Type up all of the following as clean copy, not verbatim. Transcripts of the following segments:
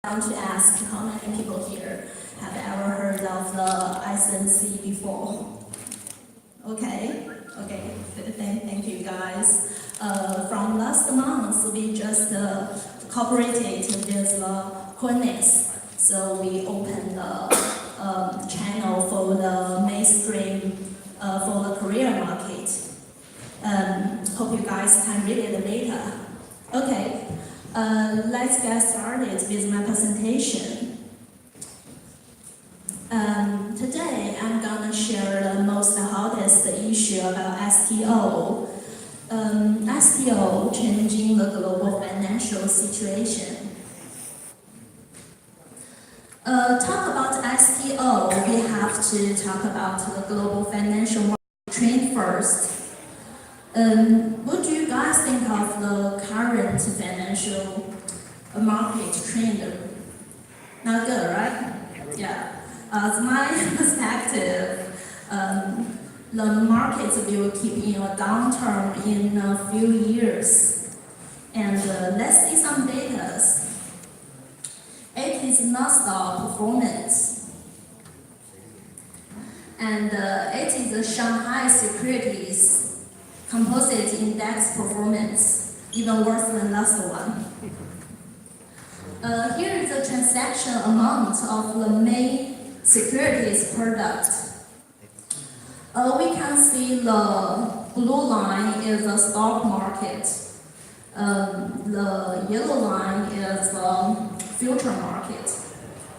want to ask how many people here have ever heard of the SNC before? Okay, thank you guys. From last month, we just cooperated with Cornice. So we opened the channel for the mainstream for the Korean market. Hope you guys can read it later. Okay, let's get started with my presentation. Today I'm gonna share the most hottest issue about STO. STO changing the global financial situation. Talk about STO, we have to talk about the global financial market trend first. What do you guys think of the current financial market trend? Not good, right? Yeah. As my perspective, the markets will keep in a downturn in a few years. And let's see some data. It is non-stop performance. And it is the Shanghai Securities Composite Index performance, even worse than last one. Here is the transaction amount of the main securities product. We can see the blue line is the stock market. The yellow line is the future market.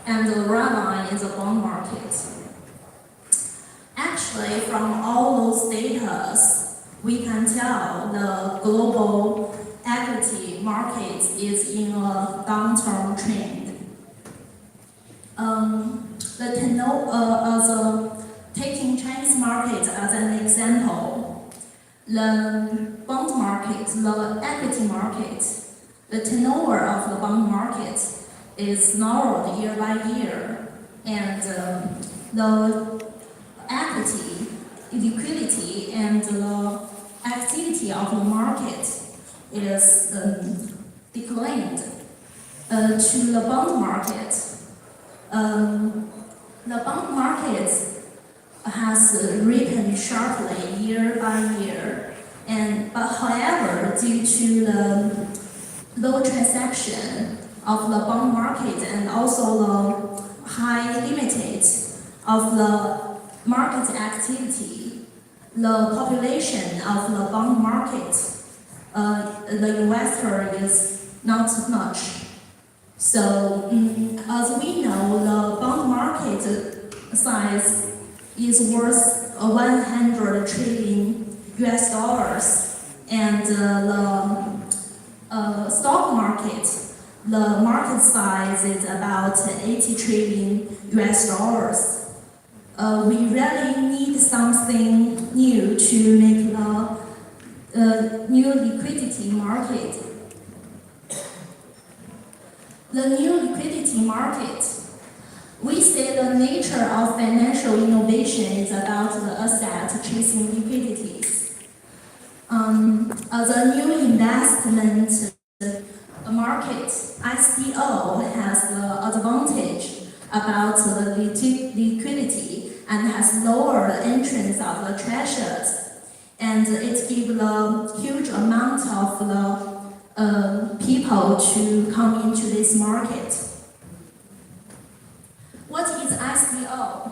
And the red line is the bond market. Actually, from all those data, we can tell the global equity market is in a downturn trend. Taking Chinese market as an example, the bond market, the equity market, the turnover of the bond market is narrowed year by year, and the equity, liquidity, and the activity of the market is declined. To the bond market, the bond market has risen sharply year by year, but however, due to the low transaction of the bond market and also the high limited of the market activity, the population of the bond market, the investor is not much. So, as we know, the bond market size is worth 100 trillion US dollars, and the stock market, the market size is about 80 trillion US dollars. We really need something new to make the new liquidity market. The new liquidity market, we say the nature of financial innovation is about the asset chasing liquidities. As a new investment market, STO has the advantage about the liquidity and has lowered the entrance of the treasures, and it gives a huge amount of the people to come into this market. What is STO?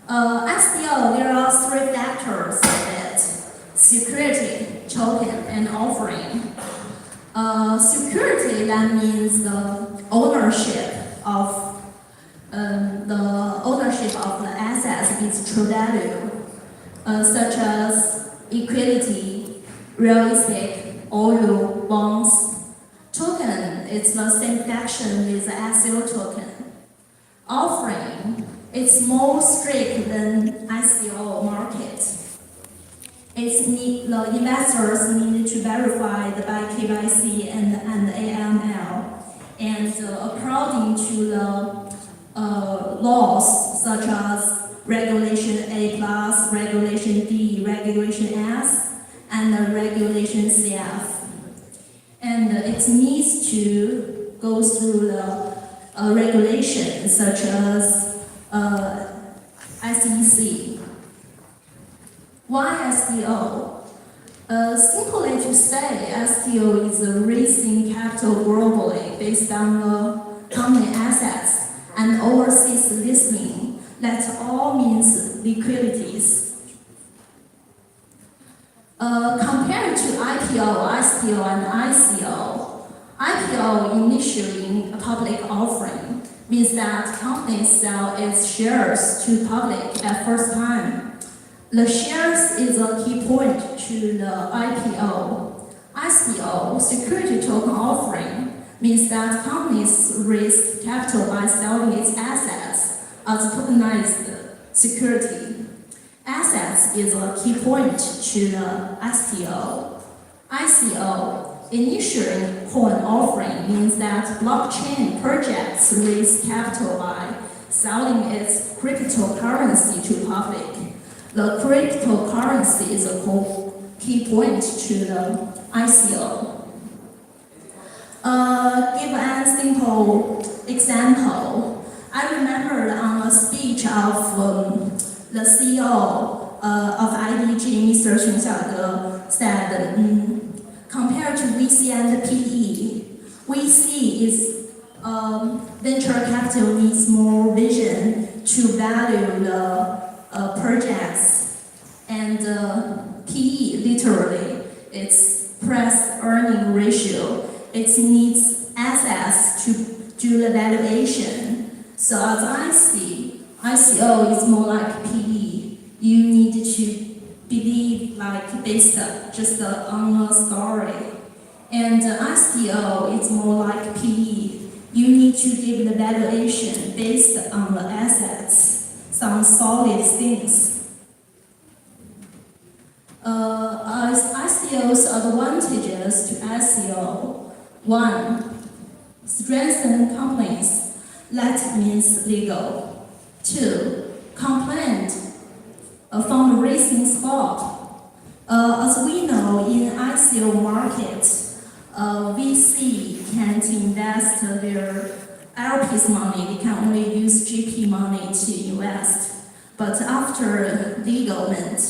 STO, there are three factors of it: security, token, and offering. Security, that means the ownership of the assets, its true value, such as equity, real estate, oil, bonds. Token, it's the same faction with the STO token. Offering, it's more strict than STO market. The investors need to verify by KYC and AML, and according to the laws such as Regulation A+, Regulation D, Regulation S, and Regulation CF. And it needs to go through the regulations such as SEC. Why STO? Simply to say, STO is raising capital globally based on the company assets and overseas listing. That all means liquidities. Compared to IPO, STO, and ICO, IPO, initiating a public offering, means that companies sell its shares to public at first time. The shares is a key point to the IPO. ICO, security token offering, means that companies raise capital by selling its assets as tokenized security. Assets is a key point to the STO. ICO, initiating coin offering, means that blockchain projects raise capital by selling its cryptocurrency to public. The cryptocurrency is a key point to the ICO. Give a simple example. I remember on a speech of the CEO of IDG, Mr. Xun Xiaode, said, compared to VC and PE, VC is venture capital needs more vision to value the projects, and PE literally it's price earning ratio. It needs assets to do the valuation. So as I see, ICO is more like PE. You need to believe like based just on a story, and STO is more like PE. You need to give the valuation based on the assets. Some solid things. ICO's advantages to SEO. 1. Strengthen companies. That means legal. 2. Compliant. A fundraising spot. As we know, in ICO market, VC can't invest their LP's money, they can only use GP money to invest. But after legalment,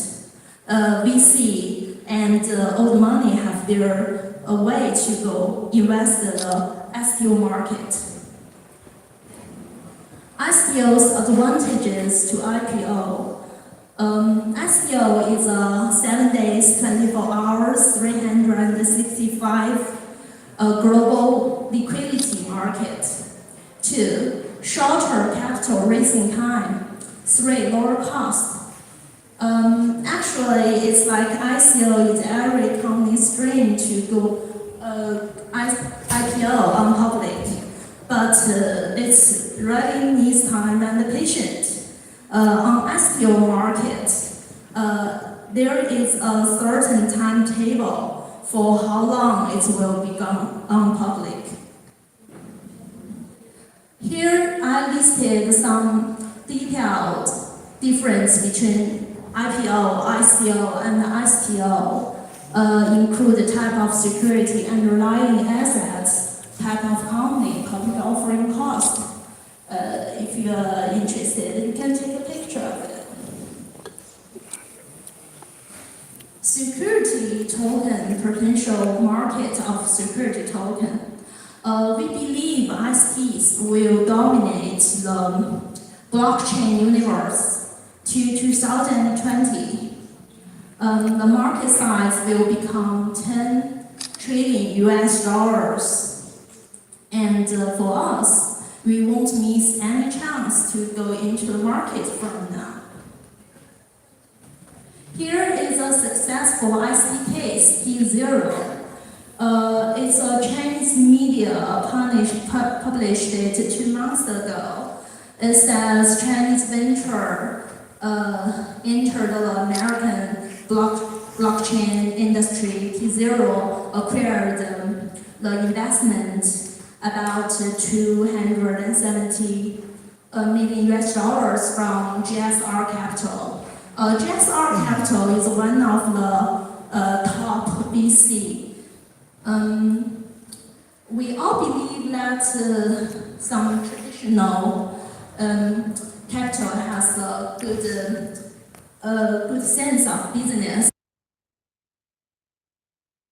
VC and old money have their way to go invest in the STO market. STO's advantages to IPO. STO is a 7 days, 24 hours, 365 global liquidity market. 2. Shorter capital raising time. 3. Lower cost. Actually, it's like ICO is every company's dream to go IPO on public, but it's really needs time and patience. On STO market, there is a certain timetable for how long it will become on public. Here I listed some detailed difference between IPO, ICO, and STO. Include the type of security, underlying assets, type of company, public offering cost. If you are interested, you can take a picture of it. Security token, potential market of security token. We believe ISPs will dominate the blockchain universe to 2020. The market size will become 10 trillion US dollars. And for us, we won't miss any chance to go into the market from now. Here is a successful ICP case, T0. It's a Chinese media published it 2 months ago. It says Chinese venture entered the American blockchain industry. T0 acquired the investment about 270 million US dollars from GSR Capital. GSR Capital is one of the top VC. we all believe that some traditional capital has a good sense of business.